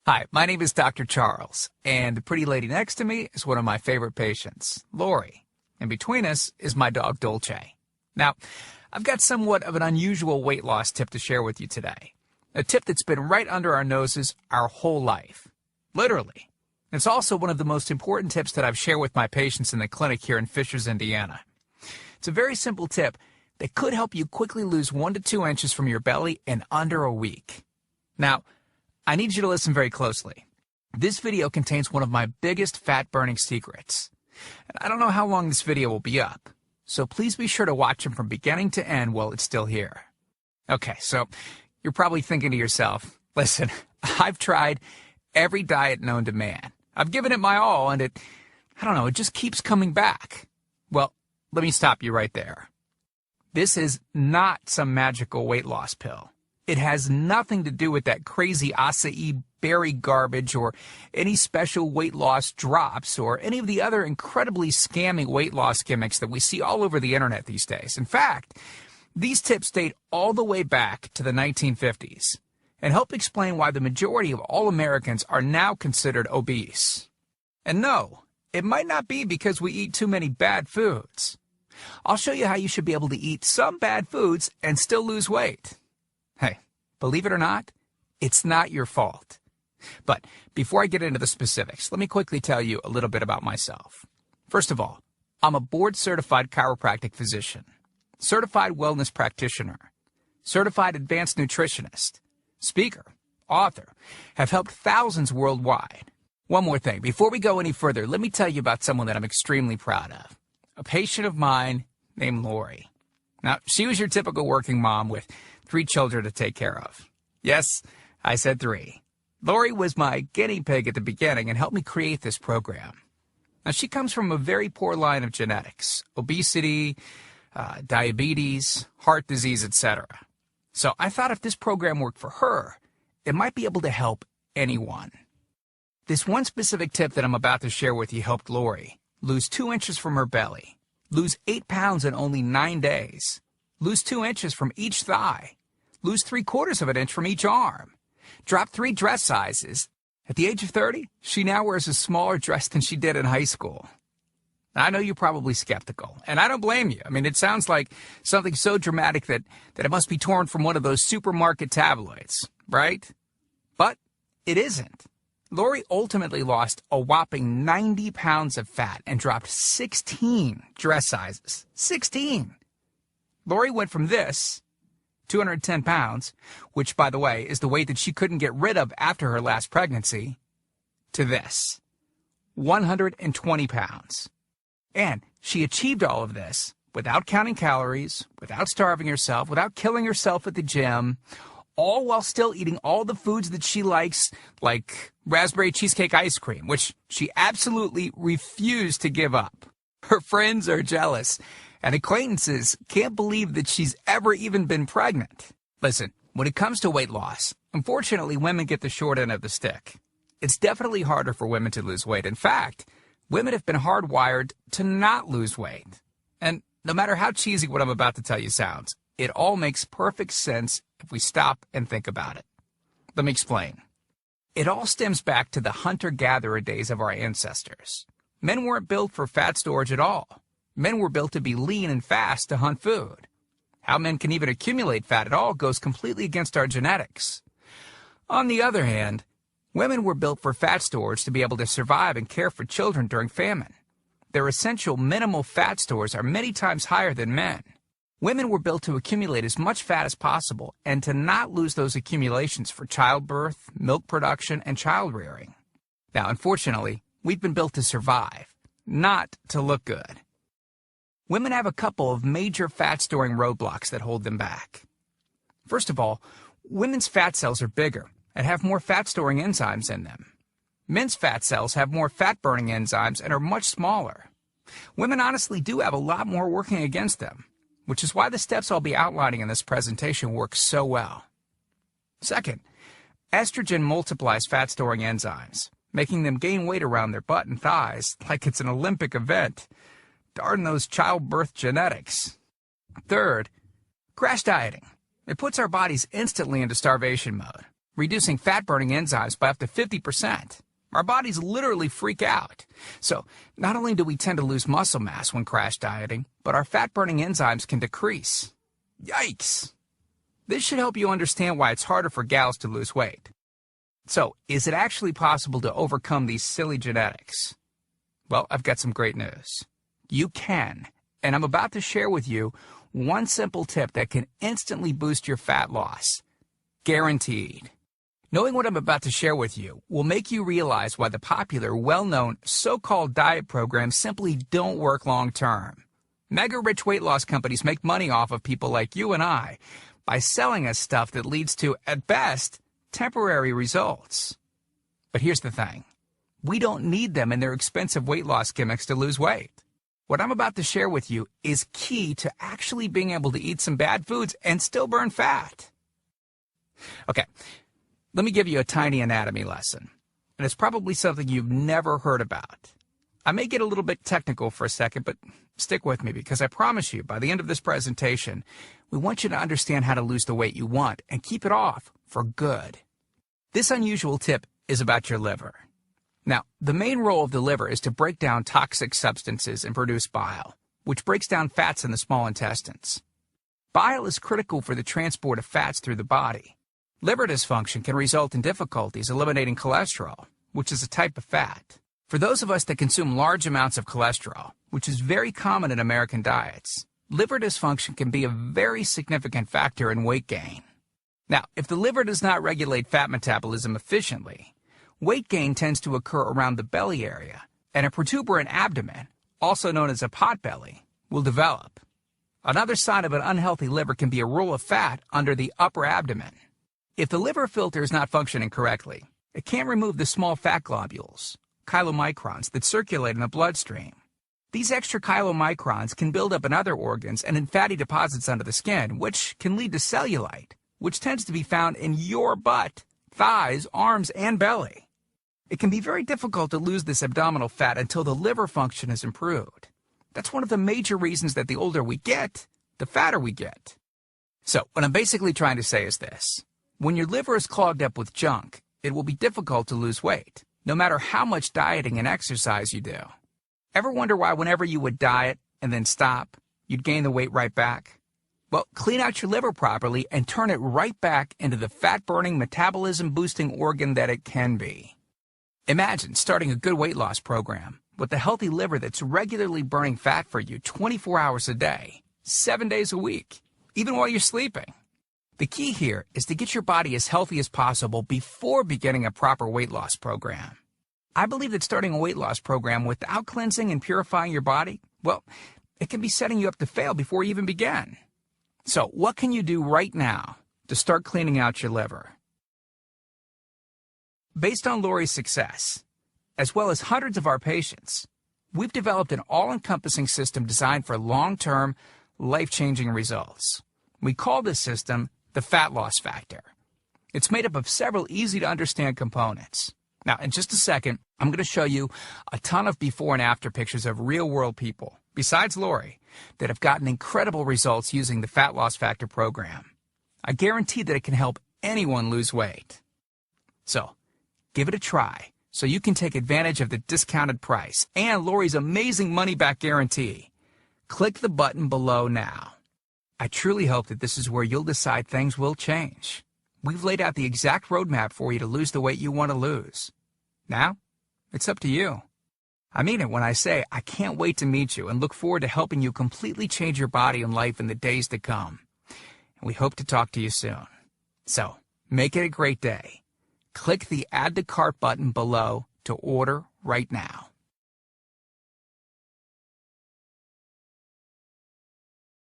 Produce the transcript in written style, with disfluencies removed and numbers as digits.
Hi, my name is Dr. Charles, and the pretty lady next to me is one of my favorite patients, Lori. And between us is my dog, Dolce. Now, I've got somewhat of an unusual weight loss tip to share with you today. A tip that's been right under our noses our whole life. Literally. It's also one of the most important tips that I've shared with my patients in the clinic here in Fishers, Indiana. It's a very simple tip that could help you quickly lose 1 to 2 inches from your belly in under a week. Now, I need you to listen very closely. This video contains one of my biggest fat-burning secrets. And I don't know how long this video will be up, so please be sure to watch it from beginning to end while it's still here. Okay, so you're probably thinking to yourself, listen, I've tried every diet known to man. I've given it my all, and it just keeps coming back. Well, let me stop you right there. This is not some magical weight loss pill. It has nothing to do with that crazy acai berry garbage or any special weight loss drops or any of the other incredibly scammy weight loss gimmicks that we see all over the internet these days. In fact, these tips date all the way back to the 1950s and help explain why the majority of all Americans are now considered obese. And no, it might not be because we eat too many bad foods. I'll show you how you should be able to eat some bad foods and still lose weight. Hey, believe it or not, it's not your fault. But before I get into the specifics, let me quickly tell you a little bit about myself. First of all, I'm a board-certified chiropractic physician, certified wellness practitioner, certified advanced nutritionist, speaker, author, have helped thousands worldwide. One more thing, before we go any further, let me tell you about someone that I'm extremely proud of. A patient of mine named Lori. Now, she was your typical working mom with 3 children to take care of. Yes, I said 3. Lori was my guinea pig at the beginning and helped me create this program. Now, she comes from a very poor line of genetics, obesity, diabetes, heart disease, etc. So I thought if this program worked for her, it might be able to help anyone. This one specific tip that I'm about to share with you helped Lori lose 2 inches from her belly, lose 8 pounds in only 9 days, lose 2 inches from each thigh, lose 3/4 of an inch from each arm, drop 3 dress sizes. At the age of 30, she now wears a smaller dress than she did in high school. I know you're probably skeptical, and I don't blame you. I mean, it sounds like something so dramatic that it must be torn from one of those supermarket tabloids, right? But it isn't. Lori ultimately lost a whopping 90 pounds of fat and dropped 16 dress sizes. 16! Lori went from this, 210 pounds, which, by the way, is the weight that she couldn't get rid of after her last pregnancy, to this, 120 pounds. And she achieved all of this without counting calories, without starving herself, without killing herself at the gym, all while still eating all the foods that she likes, like raspberry cheesecake ice cream, which she absolutely refused to give up. Her friends are jealous, and acquaintances can't believe that she's ever even been pregnant. Listen, when it comes to weight loss, unfortunately, women get the short end of the stick. It's definitely harder for women to lose weight. In fact, women have been hardwired to not lose weight. And no matter how cheesy what I'm about to tell you sounds, it all makes perfect sense if we stop and think about it. Let me explain. It all stems back to the hunter-gatherer days of our ancestors. Men weren't built for fat storage at all. Men were built to be lean and fast to hunt food. How men can even accumulate fat at all goes completely against our genetics. On the other hand, women were built for fat storage to be able to survive and care for children during famine. Their essential minimal fat stores are many times higher than men. Women were built to accumulate as much fat as possible and to not lose those accumulations for childbirth, milk production, and child rearing. Now, unfortunately, we've been built to survive, not to look good. Women have a couple of major fat-storing roadblocks that hold them back. First of all, women's fat cells are bigger and have more fat-storing enzymes in them. Men's fat cells have more fat-burning enzymes and are much smaller. Women honestly do have a lot more working against them, which is why the steps I'll be outlining in this presentation work so well. Second, estrogen multiplies fat-storing enzymes, making them gain weight around their butt and thighs like it's an Olympic event. Darn those childbirth genetics. Third, crash dieting. It puts our bodies instantly into starvation mode. reducing fat-burning enzymes by up to 50%. Our bodies literally freak out. So, not only do we tend to lose muscle mass when crash dieting, but our fat-burning enzymes can decrease. Yikes! This should help you understand why it's harder for gals to lose weight. So, is it actually possible to overcome these silly genetics? Well, I've got some great news. You can, and I'm about to share with you one simple tip that can instantly boost your fat loss. Guaranteed. Knowing what I'm about to share with you will make you realize why the popular, well-known, so-called diet programs simply don't work long-term. Mega-rich weight loss companies make money off of people like you and I by selling us stuff that leads to, at best, temporary results. But here's the thing. We don't need them in their expensive weight loss gimmicks to lose weight. What I'm about to share with you is key to actually being able to eat some bad foods and still burn fat. Okay. Let me give you a tiny anatomy lesson, and it's probably something you've never heard about. I may get a little bit technical for a second, but stick with me because I promise you, by the end of this presentation, we want you to understand how to lose the weight you want and keep it off for good. This unusual tip is about your liver. Now, the main role of the liver is to break down toxic substances and produce bile, which breaks down fats in the small intestines. Bile is critical for the transport of fats through the body. Liver dysfunction can result in difficulties eliminating cholesterol, which is a type of fat. For those of us that consume large amounts of cholesterol, which is very common in American diets, liver dysfunction can be a very significant factor in weight gain. Now, if the liver does not regulate fat metabolism efficiently, weight gain tends to occur around the belly area, and a protuberant abdomen, also known as a potbelly, will develop. Another sign of an unhealthy liver can be a roll of fat under the upper abdomen. If the liver filter is not functioning correctly, it can't remove the small fat globules, chylomicrons, that circulate in the bloodstream. These extra chylomicrons can build up in other organs and in fatty deposits under the skin, which can lead to cellulite, which tends to be found in your butt, thighs, arms, and belly. It can be very difficult to lose this abdominal fat until the liver function is improved. That's one of the major reasons that the older we get, the fatter we get. So, what I'm basically trying to say is this. When your liver is clogged up with junk, it will be difficult to lose weight, no matter how much dieting and exercise you do. Ever wonder why whenever you would diet and then stop, you'd gain the weight right back? Well, clean out your liver properly and turn it right back into the fat-burning, metabolism-boosting organ that it can be. Imagine starting a good weight loss program with a healthy liver that's regularly burning fat for you 24 hours a day, 7 days a week, even while you're sleeping. The key here is to get your body as healthy as possible before beginning a proper weight loss program. I believe that starting a weight loss program without cleansing and purifying your body, well, it can be setting you up to fail before you even begin. So, what can you do right now to start cleaning out your liver? Based on Lori's success, as well as hundreds of our patients, we've developed an all-encompassing system designed for long-term, life-changing results. We call this system the Fat Loss Factor. It's made up of several easy-to-understand components. Now, in just a second, I'm going to show you a ton of before and after pictures of real-world people, besides Lori, that have gotten incredible results using the Fat Loss Factor program. I guarantee that it can help anyone lose weight. So, give it a try so you can take advantage of the discounted price and Lori's amazing money-back guarantee. Click the button below now. I truly hope that this is where you'll decide things will change. We've laid out the exact roadmap for you to lose the weight you want to lose. Now, it's up to you. I mean it when I say I can't wait to meet you and look forward to helping you completely change your body and life in the days to come. And we hope to talk to you soon. So, make it a great day. Click the Add to Cart button below to order right now.